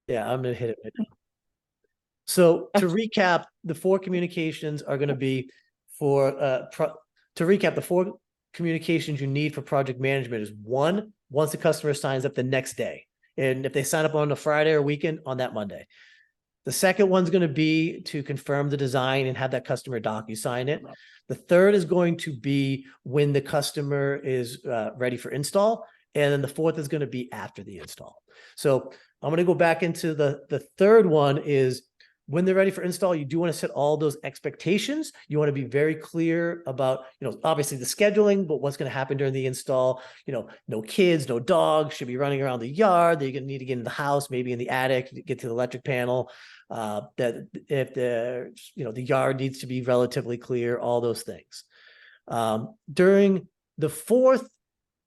Yeah, I'm gonna hit it right now. So to recap, the four communications are going to be for to recap, the four communications you need for project management is one, once the customer signs up the next day. And if they sign up on a Friday or weekend, on that Monday. The second one's going to be to confirm the design and have that customer DocuSign it. The third is going to be when the customer is ready for install. And then the fourth is going to be after the install. So I'm going to go back into the third one is when they're ready for install, you do want to set all those expectations. You want to be very clear about, obviously the scheduling, but what's going to happen during the install. No kids, no dogs should be running around the yard. They're going to need to get in the house, maybe in the attic, get to the electric panel. That if the yard needs to be relatively clear, all those things. During the fourth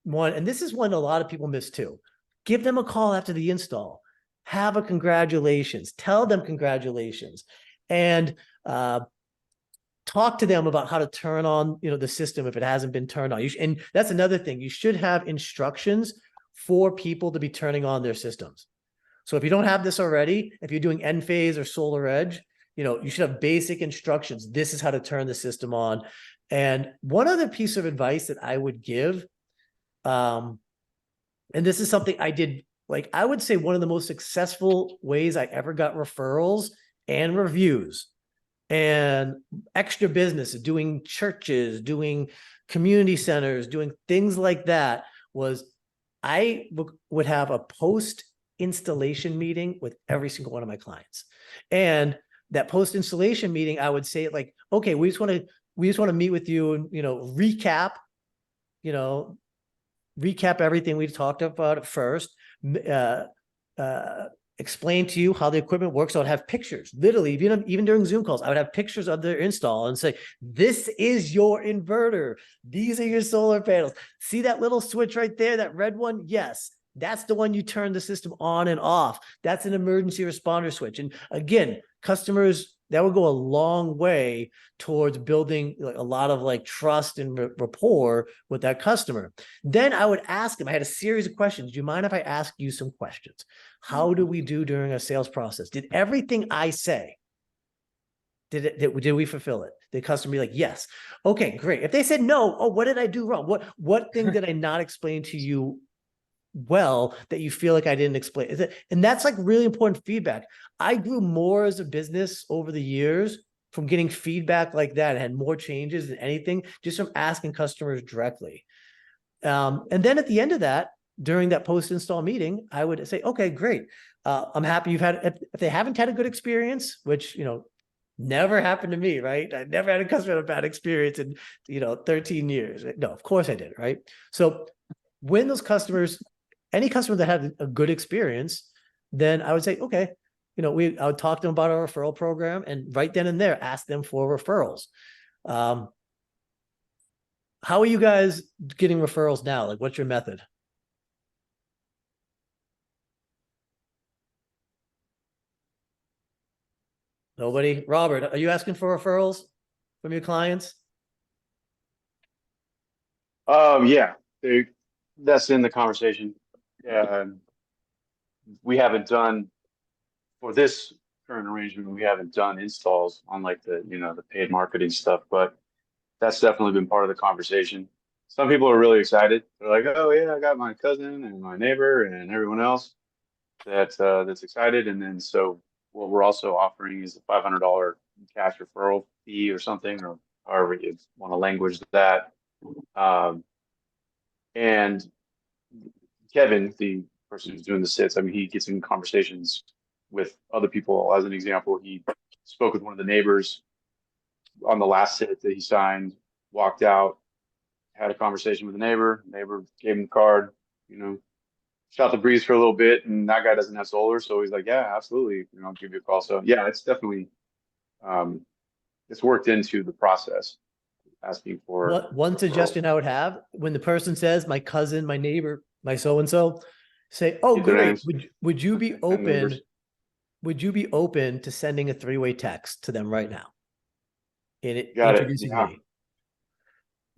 one, and this is one a lot of people miss too, give them a call after the install. Have a congratulations. Tell them congratulations, and talk to them about how to turn on the system if it hasn't been turned on. And that's another thing. You should have instructions for people to be turning on their systems. So if you don't have this already, if you're doing Enphase or SolarEdge, you should have basic instructions. This is how to turn the system on. And one other piece of advice that I would give, and this is something I did, I would say one of the most successful ways I ever got referrals and reviews and extra business, doing churches, doing community centers, doing things like that, was I would have a post installation meeting with every single one of my clients. And that post installation meeting, I would say like, okay, we just want to meet with you and, recap everything we talked about at first, explain to you how the equipment works. So I'd have pictures, literally, even during Zoom calls, I would have pictures of their install and say, this is your inverter. These are your solar panels. See that little switch right there, that red one? Yes. That's the one you turn the system on and off. That's an emergency responder switch. And again, customers, that would go a long way towards building a lot of trust and rapport with that customer. Then I would ask them, I had a series of questions. Do you mind if I ask you some questions? How do we do during a sales process? Did everything I say, did we fulfill it? The customer be like, yes. Okay, great. If they said no, oh, what did I do wrong? What thing did I not explain to you well that you feel like I didn't explain? And that's really important feedback. I grew more as a business over the years from getting feedback like that. I had more changes than anything just from asking customers directly. And then at the end of that, during that post-install meeting, I would say, okay, great. I'm happy you've had, if they haven't had a good experience, which, never happened to me, right? I never had a customer have a bad experience in, 13 years. No, of course I did, right? So when those customers, any customer that had a good experience, then I would say, okay, I would talk to them about our referral program and right then and there, ask them for referrals. How are you guys getting referrals now? What's your method? Nobody? Robert, are you asking for referrals from your clients? Yeah, that's in the conversation. We haven't done for this current arrangement. We haven't done installs on the paid marketing stuff, but that's definitely been part of the conversation. Some people are really excited. They're like, "Oh yeah, I got my cousin and my neighbor and everyone else that's excited." And then so what we're also offering is a $500 cash referral fee or something, or however you want to language that. Um, and Kevin, the person who's doing the sits, I mean, he gets in conversations with other people. As an example, he spoke with one of the neighbors on the last sit that he signed, walked out, had a conversation with the neighbor. Neighbor gave him the card, shot the breeze for a little bit, and that guy doesn't have solar, so he's like, "Yeah, absolutely, I'll give you a call." So yeah, it's definitely um, it's worked into the process. Asking for One referrals. suggestion I would have when the person says, my cousin, my neighbor, my so-and-so, say, oh, Keep their great. names Would you be and open? numbers. Would you be open to sending a three-way text to them right now? And Got it. introducing Yeah. me.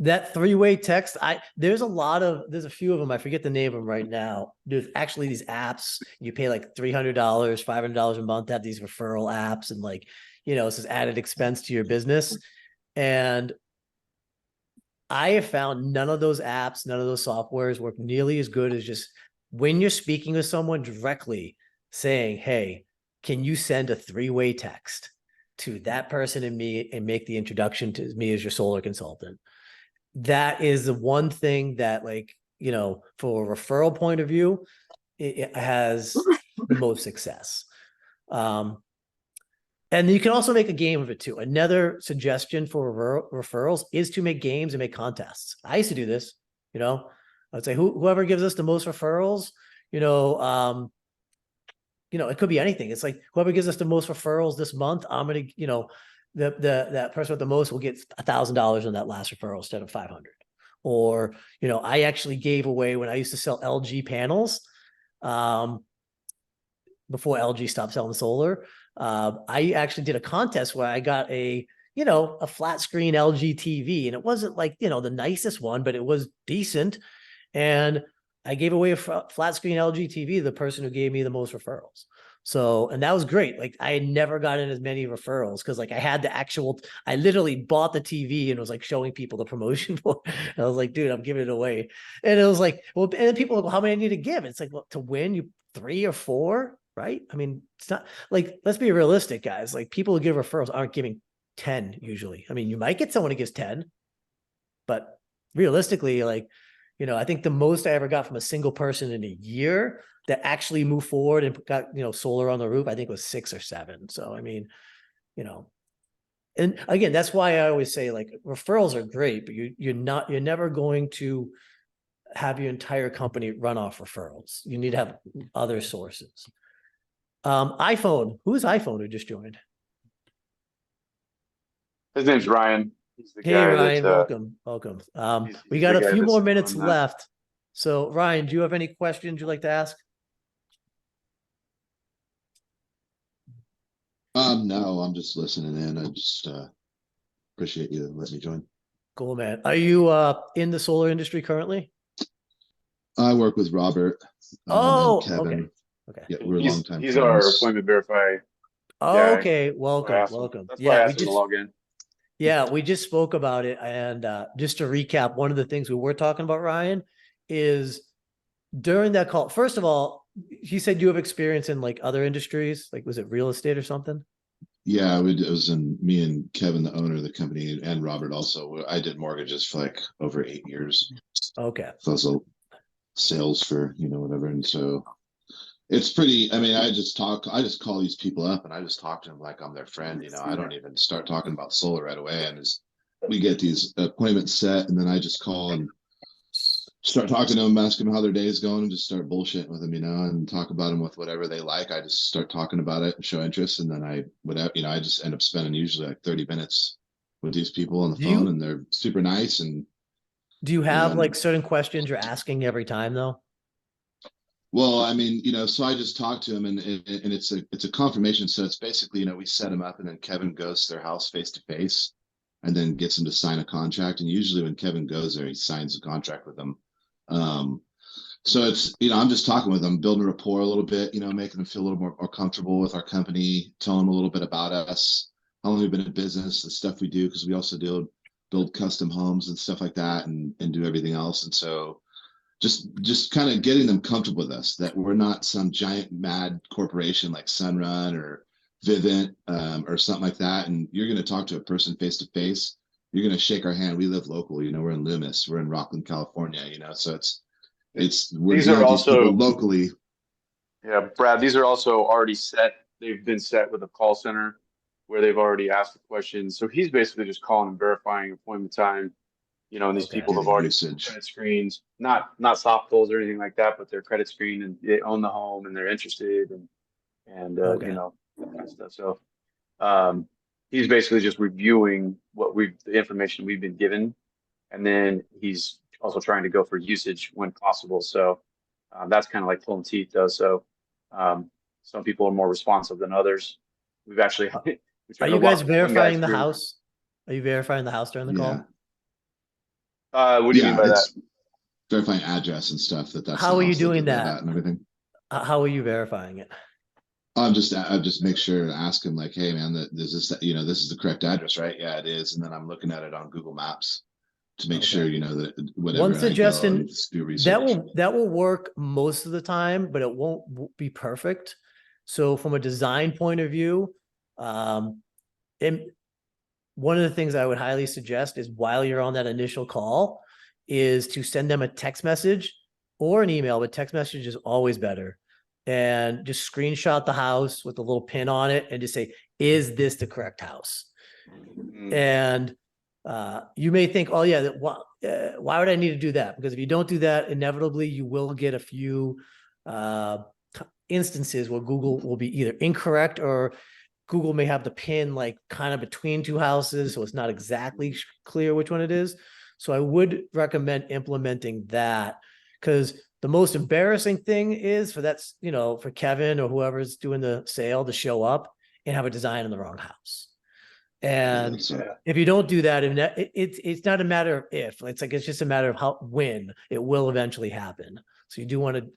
That three-way text, there's a few of them. I forget the name of them right now. There's actually these apps. You pay like $300, $500 a month to have these referral apps, and like, it's this added expense to your business. And I have found none of those apps, none of those softwares work nearly as good as just when you're speaking with someone directly saying, hey, can you send a three-way text to that person and me and make the introduction to me as your solar consultant? That is the one thing that, like, for a referral point of view, it has the most success. And you can also make a game of it too. Another suggestion for referrals is to make games and make contests. I used to do this, I would say whoever gives us the most referrals, it could be anything. It's like whoever gives us the most referrals this month, I'm gonna, that person with the most will get $1,000 on that last referral instead of 500. Or, I actually gave away when I used to sell LG panels, before LG stopped selling solar. I actually did a contest where I got a flat screen LG TV, and it wasn't like, the nicest one, but it was decent. And I gave away a flat screen LG TV to the person who gave me the most referrals. So, and that was great. Like, I had never gotten as many referrals because, like, I literally bought the TV and was like showing people the promotion for it. And I was like, dude, I'm giving it away. And it was like, well, and then people are like, well, how many I need to give? It's like, well, to win, you 3 or 4, right? I mean, it's not like, let's be realistic, guys. Like, people who give referrals aren't giving 10 usually. I mean, you might get someone who gives 10, but realistically, like, I think the most I ever got from a single person in a year that actually moved forward and got, solar on the roof, I think was 6 or 7. So, I mean, and again, that's why I always say, like, referrals are great, but you're never going to have your entire company run off referrals. You need to have other sources. iPhone, who's iPhone who just joined? His name's Ryan. He's the Hey, guy Ryan, that welcome. he's We the got a guy few that's more doing minutes that. left. So, Ryan, do you have any questions you'd like to ask? No, I'm just listening in. I just appreciate you letting me join. Cool, man. Are you in the solar industry currently? I work with Robert Oh, and Kevin. okay. Yeah, we're He's longtime he's our friends. appointment verify Oh, guy. okay. That's why I asked him. Welcome. That's why I Yeah, asked him to log in. we just spoke about it. And just to recap, one of the things we were talking about, Ryan, is during that call, first of all, he said you have experience in like other industries, like was it real estate or something? Yeah, it was in me and Kevin, the owner of the company, and Robert also. I did mortgages for like over 8 years. Okay. So I was a sales for whatever, and so it's pretty. I mean, I just call these people up and I just talk to them like I'm their friend. I don't even start talking about solar right away, and we get these appointments set, and then I just call and start talking to them, ask them how their day is going, and just start bullshitting with them, and talk about them with whatever they like. I just start talking about it and show interest, and then I just end up spending usually like 30 minutes with these people on the phone, and they're super nice. And do you have like certain questions you're asking every time though? Well, I mean, so I just talked to him, and it's a confirmation. So it's basically, we set him up, and then Kevin goes to their house face to face, and then gets him to sign a contract. And usually, when Kevin goes there, he signs a contract with them. So it's, I'm just talking with them, building rapport a little bit, making them feel a little more comfortable with our company, telling them a little bit about us, how long we've been in business, the stuff we do, because we also build custom homes and stuff like that, and do everything else. And so just kind of getting them comfortable with us, that we're not some giant mad corporation like Sunrun or Vivint, or something like that. And you're going to talk to a person face to face. You're going to shake our hand. We live local, we're in Loomis, we're in Rockland, California, so we're These dealing are with these people also, locally. yeah, Brad, these are also already set. They've been set with a call center where they've already asked the questions. So he's basically just calling and verifying appointment time. And these people have Getting already usage. credit screens, not soft pulls or anything like that, but they're credit screen and they own the home and they're interested and Okay. that kind of stuff. So he's basically just reviewing the information we've been given, and then he's also trying to go for usage when possible. So that's kind of like pulling teeth does. So some people are more responsive than others. We've actually we Are tried to you guys walk one guy verifying the through. house? Are you verifying the house during the Yeah. call? What do you mean by that? it's verifying address and stuff. That's How the are you house they doing live that? at and everything. How are you verifying it? I'm just make sure to ask him like, hey man, that this is this is the correct address, right? Yeah, it is. And then I'm looking at it on Google Maps to make sure Okay. that whenever One I go and suggestion do research. that will work most of the time, but it won't be perfect. So from a design point of view, and one of the things I would highly suggest is while you're on that initial call is to send them a text message or an email, but text message is always better. And just screenshot the house with a little pin on it and just say, is this the correct house? Mm, And you may think, oh yeah, why would I need to do that? Because if you don't do that, inevitably you will get a few instances where Google will be either incorrect or Google may have the pin like kind of between two houses, so it's not exactly clear which one it is. So I would recommend implementing that, because the most embarrassing thing is for that's, for Kevin or whoever's doing the sale to show up and have a design in the wrong house. And yeah. if you don't do that, and it's not a matter of if, it's just a matter of when it will eventually happen. So you do want to,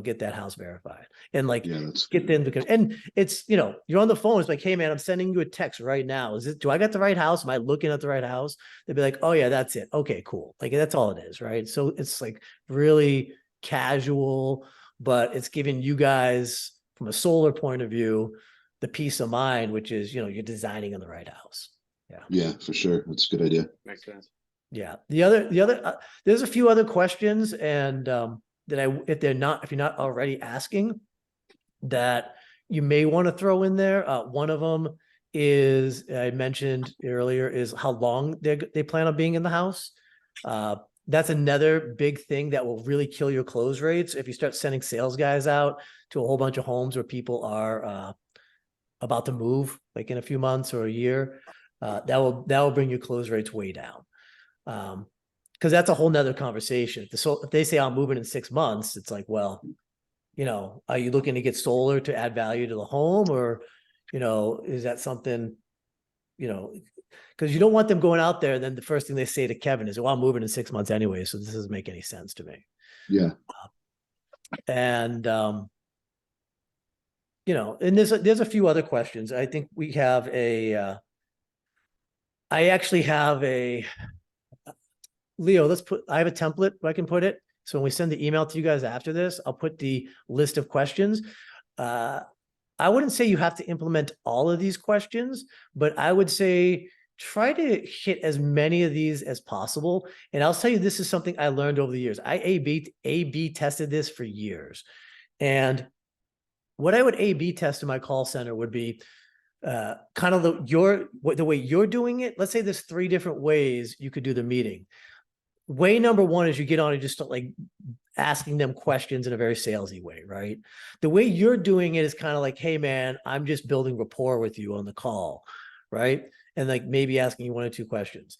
get that house verified and Yeah, that's get good. them, and it's, you're on the phone. It's like, hey man, I'm sending you a text right now. Do I got the right house? Am I looking at the right house? They'd be like, oh yeah, that's it. Okay, cool. Like that's all it is. Right. So it's like really casual, but it's giving you guys from a solar point of view, the peace of mind, which is, you're designing in the right house. Yeah, for sure. That's a good idea. Makes sense. Yeah. There's a few other questions and, if you're not already asking, that you may want to throw in there. One of them is, I mentioned earlier, is how long they plan on being in the house. That's another big thing that will really kill your close rates. If you start sending sales guys out to a whole bunch of homes where people are about to move, like in a few months or a year, that will bring your close rates way down. Because that's a whole nother conversation. If they say I'm moving in 6 months, it's like, well, are you looking to get solar to add value to the home, or, is that something, because you don't want them going out there. Then the first thing they say to Kevin is, well, I'm moving in 6 months anyway, so this doesn't make any sense to me. Yeah. And, and there's a few other questions. I think we have I actually have Leo, I have a template where I can put it. So when we send the email to you guys after this, I'll put the list of questions. I wouldn't say you have to implement all of these questions, but I would say try to hit as many of these as possible. And I'll tell you, this is something I learned over the years. I A/B tested this for years. And what I would A/B test in my call center would be kind of the way you're doing it. Let's say there's 3 different ways you could do the meeting. Way number 1 is you get on and just start like asking them questions in a very salesy way, right? The way you're doing it is kind of like, hey man, I'm just building rapport with you on the call, right? And like maybe asking you 1 or 2 questions.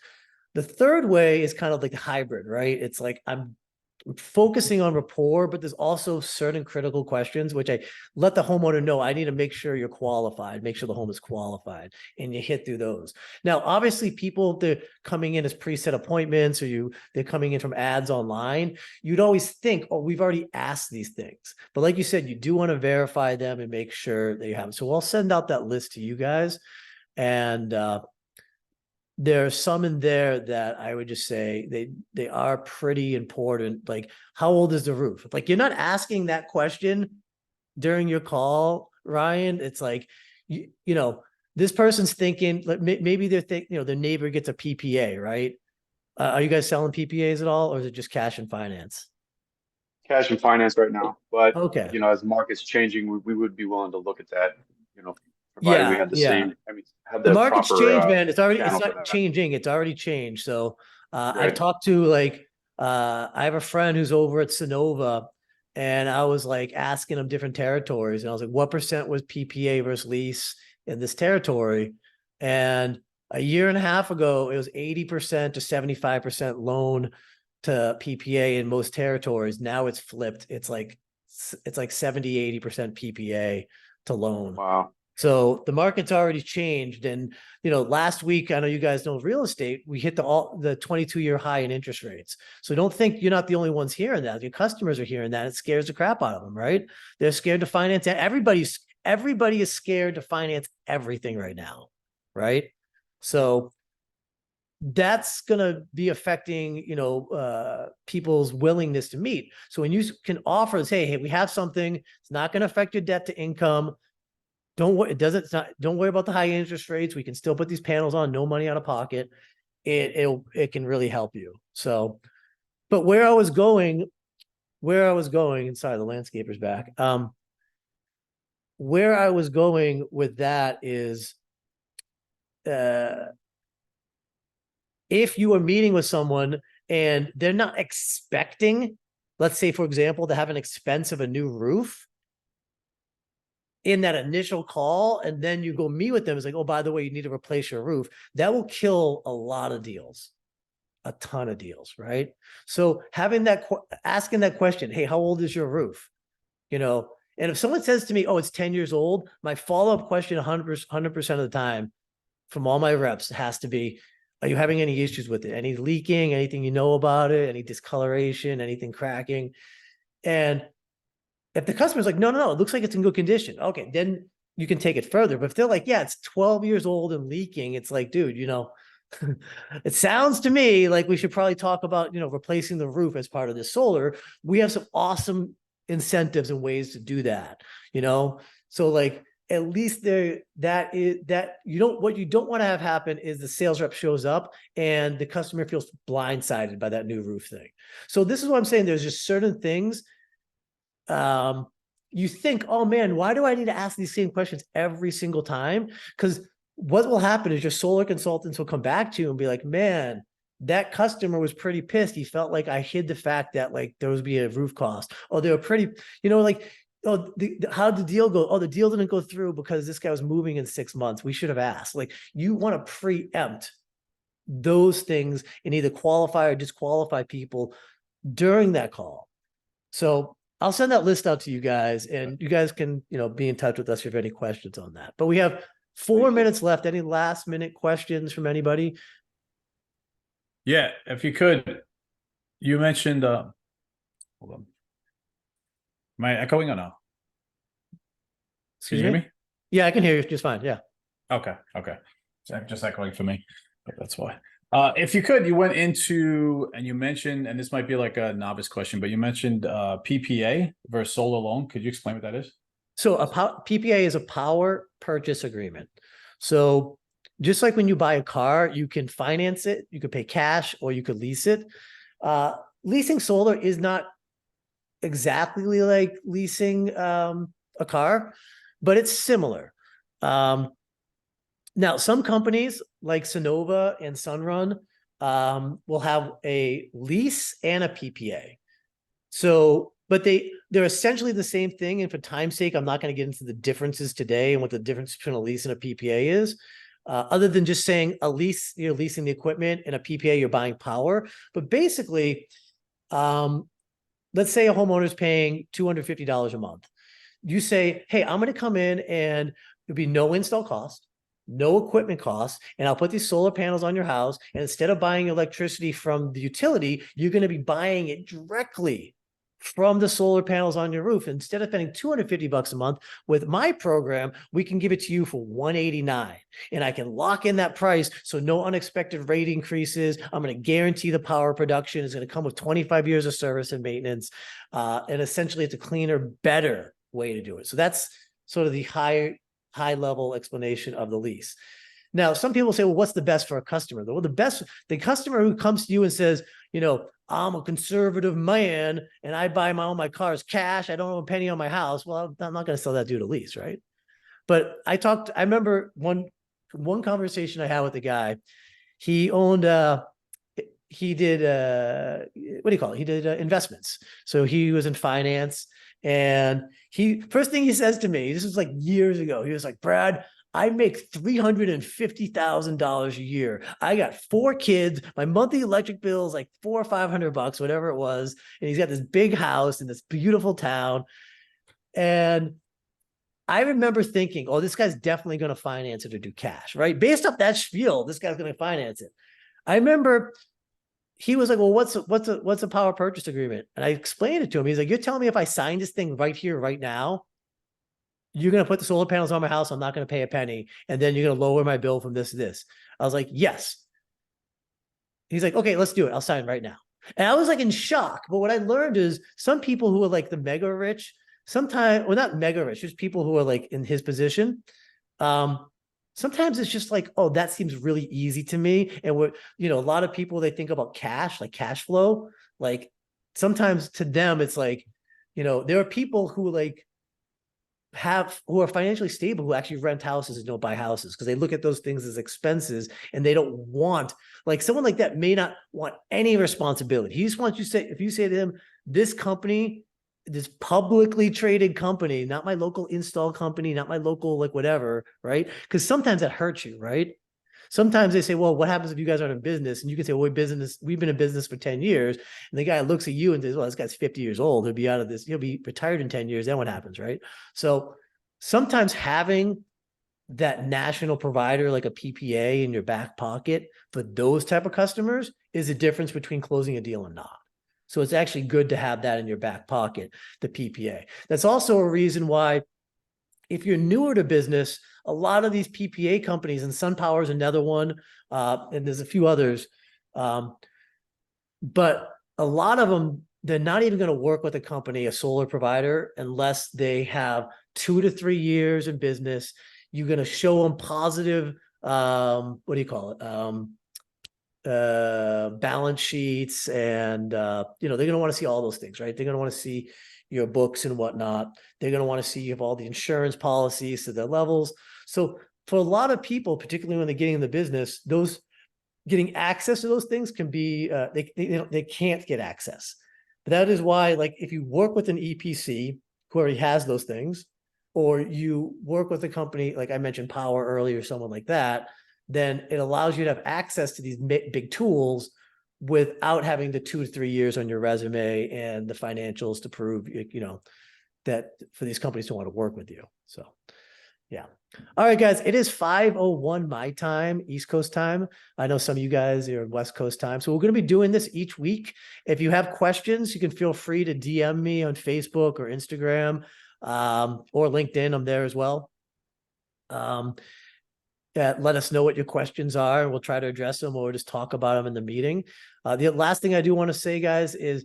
The third way is kind of like the hybrid, right? It's like I'm focusing on rapport, but there's also certain critical questions, which I let the homeowner know, I need to make sure you're qualified, make sure the home is qualified, and you hit through those. Now, obviously people, they're coming in as preset appointments, or they're coming in from ads online. You'd always think, oh, we've already asked these things. But like you said, you do want to verify them and make sure that you have them. So I'll send out that list to you guys. And, there are some in there that I would just say they are pretty important. Like, how old is the roof? Like, you're not asking that question during your call, Ryan. It's like, this person's thinking, maybe they're thinking, the neighbor gets a PPA, right? Are you guys selling PPAs at all, or is it just cash and finance? Cash and finance right now, but Okay. as the market's changing, we would be willing to look at that. Provided we had the same. I mean, have The the market's proper changed, man. It's channel for not that. changing. It's already changed. So I've Right. talked to I have a friend who's over at Sonova, and I was like asking him different territories, and I was like, what % was PPA versus lease in this territory? And a year and a half ago, it was 80% to 75% loan to PPA in most territories. Now it's flipped. It's like 70, 80% PPA to loan. Wow. So the market's already changed. And, last week, I know you guys know real estate, we hit the 22-year high in interest rates. So don't think you're not the only ones hearing that. Your customers are hearing that. It scares the crap out of them, right? They're scared to finance. Everybody is scared to finance everything right now, right? So that's going to be affecting, people's willingness to meet. So when you can offer, say, hey, we have something, it's not going to affect your debt to income. Don't worry, don't worry about the high interest rates. We can still put these panels on, no money out of pocket. It can really help you. So, but where I was going, and sorry, the landscaper's back. Where I was going with that is, if you are meeting with someone and they're not expecting, let's say, for example, to have an expense of a new roof in that initial call, and then you go meet with them, it's like, oh, by the way, you need to replace your roof. That will kill a lot of deals, a ton of deals, right? So asking that question, hey, how old is your roof? And if someone says to me, oh, it's 10 years old, my follow-up question 100% of the time from all my reps has to be, are you having any issues with it? Any leaking, anything you know about it, any discoloration, anything cracking? And if the customer's like, no, it looks like it's in good condition. Okay, then you can take it further. But if they're like, yeah, it's 12 years old and leaking, it's like, dude, it sounds to me like we should probably talk about, replacing the roof as part of this solar. We have some awesome incentives and ways to do that, So like, at least what you don't want to have happen is the sales rep shows up and the customer feels blindsided by that new roof thing. So this is what I'm saying. There's just certain things, you think, oh man, why do I need to ask these same questions every single time? Because what will happen is your solar consultants will come back to you and be like, man, that customer was pretty pissed. He felt like I hid the fact that like there was be a roof cost. Oh, they were pretty, oh, how'd the deal go? Oh, the deal didn't go through because this guy was moving in 6 months. We should have asked. Like, you want to preempt those things and either qualify or disqualify people during that call. So I'll send that list out to you guys, and you guys can, be in touch with us if you have any questions on that. But we have 4 minutes left. Any last minute questions from anybody? Yeah, if you could, you mentioned, hold on. Am I echoing or no? Can you hear me? Yeah, I can hear you just fine. Yeah. Okay. Just echoing for me. That's why. If you could, you went into, and you mentioned, and this might be like a novice question, but you mentioned PPA versus solar loan. Could you explain what that is? So PPA is a power purchase agreement. So just like when you buy a car, you can finance it, you could pay cash, or you could lease it. Leasing solar is not exactly like leasing a car, but it's similar. Now, some companies like Sunnova and Sunrun will have a lease and a PPA. So, but they're essentially the same thing. And for time's sake, I'm not going to get into the differences today and what the difference between a lease and a PPA is. Other than just saying a lease, you're leasing the equipment, and a PPA, you're buying power. But basically, let's say a homeowner is paying $250 a month. You say, hey, I'm going to come in and there'll be no install cost, no equipment costs, and I'll put these solar panels on your house. And instead of buying electricity from the utility, you're going to be buying it directly from the solar panels on your roof. Instead of spending $250 a month, with my program, we can give it to you for $189, and I can lock in that price. So no unexpected rate increases. I'm going to guarantee the power production is going to come with 25 years of service and maintenance. And essentially it's a cleaner, better way to do it. So that's sort of the high level explanation of the lease. Now, some people say, well, what's the best for a customer? Well, the customer who comes to you and says, I'm a conservative man and I buy all my cars cash. I don't own a penny on my house. Well, I'm not going to sell that dude a lease, right? But I remember one conversation I had with a guy. He owned, he did, what do you call it? He did investments. So he was in finance, and first thing he says to me, this was like years ago, he was like, Brad, I make $350,000 a year. I got 4 kids. My monthly electric bill is like $400 or $500, whatever it was. And he's got this big house in this beautiful town. And I remember thinking, oh, this guy's definitely going to finance it or do cash, right? Based off that spiel, this guy's going to finance it. I remember he was like, well, what's a power purchase agreement? And I explained it to him. He's like, you're telling me if I sign this thing right here, right now, you're going to put the solar panels on my house, I'm not going to pay a penny, and then you're going to lower my bill from this to this. I was like, yes. He's like, okay, let's do it. I'll sign right now. And I was like in shock. But what I learned is some people who are like the mega rich, sometimes, well, not mega rich, just people who are like in his position. Sometimes it's just like, oh, that seems really easy to me. And what, a lot of people, they think about cash, like cash flow. Like sometimes to them, it's like, there are people who like who are financially stable who actually rent houses and don't buy houses because they look at those things as expenses and they don't want, like someone like that may not want any responsibility. He just wants you to say, if you say to him, this company, this publicly traded company, not my local install company, not my local like whatever, right? Because sometimes that hurts you, right? Sometimes they say, well, what happens if you guys aren't in business? And you can say, well, we've been in business for 10 years. And the guy looks at you and says, well, this guy's 50 years old. He'll be out of this. He'll be retired in 10 years. Then what happens, right? So sometimes having that national provider like a PPA in your back pocket for those type of customers is the difference between closing a deal and not. So it's actually good to have that in your back pocket, the PPA. That's also a reason why if you're newer to business, a lot of these PPA companies, and SunPower is another one, and there's a few others, but a lot of them, they're not even going to work with a company, a solar provider, unless they have 2 to 3 years in business. You're going to show them positive, what do you call it? Balance sheets, and they're going to want to see all those things, right? They're going to want to see your books and whatnot. They're going to want to see you have all the insurance policies to their levels. So for a lot of people, particularly when they're getting in the business, those getting access to those things can be they can't get access. But that is why, like, if you work with an EPC who already has those things, or you work with a company like I mentioned, Power earlier, someone like that, then it allows you to have access to these big tools without having the 2 to 3 years on your resume and the financials to prove, that for these companies to want to work with you. So, yeah. All right, guys, it is 5:01 my time, East Coast time. I know some of you guys are West Coast time. So we're going to be doing this each week. If you have questions, you can feel free to DM me on Facebook or Instagram, or LinkedIn. I'm there as well. Let us know what your questions are, and we'll try to address them or just talk about them in the meeting. The last thing I do want to say, guys, is,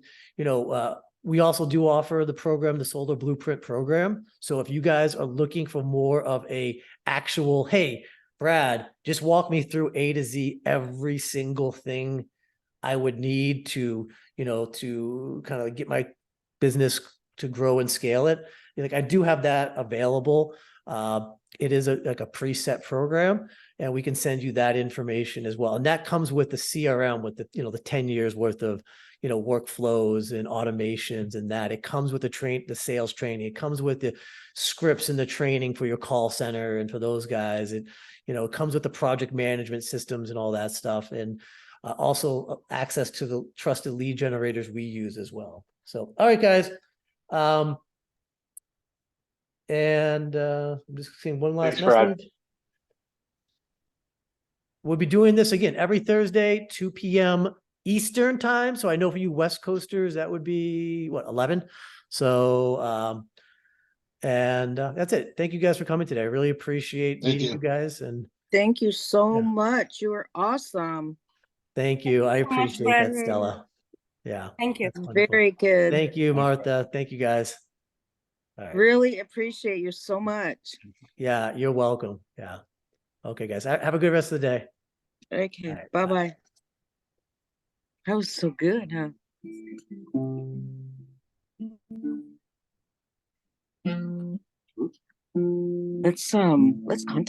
we also do offer the program, the Solar Blueprint program. So if you guys are looking for more of a actual, hey, Brad, just walk me through A to Z, every single thing I would need to, to kind of get my business to grow and scale it. Like, I do have that available. It is like a preset program, and we can send you that information as well. And that comes with the CRM, with the 10 years worth of, workflows and automations, and that it comes with the sales training. It comes with the scripts and the training for your call center and for those guys. It comes with the project management systems and all that stuff. And also access to the trusted lead generators we use as well. So, all right, guys. And I'm just seeing one last Thanks, Brad. message. We'll be doing this again every Thursday, 2 p.m. Eastern time. So I know for you West Coasters, that would be 11. So, and that's it. Thank you guys for coming today. I really appreciate meeting you guys. And thank you so Yeah. much. You were awesome. thank you. I so much, appreciate that, Brad. Stella. Yeah. Thank you. That's wonderful. Very good. Thank you, Martha. Thank you, guys. All right. Really appreciate you so much. Yeah, you're welcome. Yeah. Okay, guys. Have a good rest of the day. Okay, All right, bye-bye. That was so good, huh? Let's contact